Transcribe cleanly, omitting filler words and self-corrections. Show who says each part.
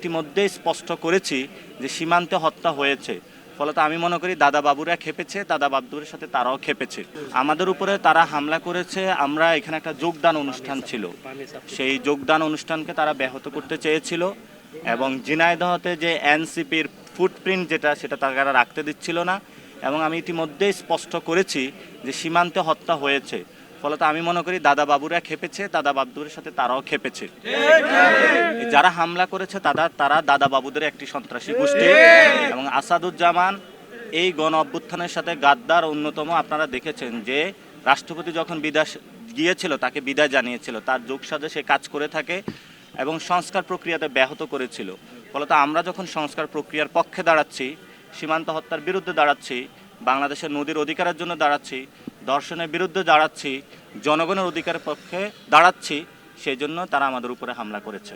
Speaker 1: ইতিমধ্যেই স্পষ্ট করেছি যে সীমান্তে হত্যা হয়েছে। ফলত আমি মনে করি দাদা বাবুরা খেপেছে, দাদা বাবুদের সাথে তারাও খেপেছে। আমাদের উপরে তারা হামলা করেছে। আমরা এখানে একটা যোগদান অনুষ্ঠান ছিল, সেই যোগদান অনুষ্ঠানকে তারা ব্যাহত করতে চেয়েছিল এবং ঝিনাইদহতে যে এনসিপির ফুটপ্রিন্ট সেটা তারা রাখতে দিচ্ছিল না। এবং আমি ইতিমধ্যেই স্পষ্ট করেছি যে সীমান্তে হত্যা হয়েছে। ফলত আমি মনে করি দাদা বাবুরা খেপেছে, দাদা বাবুদের সাথে তারাও খেপেছে। যারা হামলা করেছে তারা দাদা বাবুদের একটি সন্ত্রাসী গোষ্ঠী এবং আসাদুজ্জামান এই গণ অভ্যুত্থানের সাথে গাদ্দার অন্যতম। আপনারা দেখেছেন যে রাষ্ট্রপতি যখন বিদেশ গিয়েছিল তাকে বিদায় জানিয়েছিল, তার যোগসাজে সে কাজ করে থাকে এবং সংস্কার প্রক্রিয়াতে ব্যাহত করেছিল। ফলত আমরা যখন সংস্কার প্রক্রিয়ার পক্ষে দাঁড়াচ্ছি, সীমান্ত হত্যার বিরুদ্ধে দাঁড়াচ্ছি, বাংলাদেশের নদীর অধিকারের জন্য দাঁড়াচ্ছি, ধর্ষণের বিরুদ্ধে দাঁড়াচ্ছি, জনগণের অধিকারের পক্ষে দাঁড়াচ্ছি, সেই জন্য তারা আমাদের উপরে হামলা করেছে।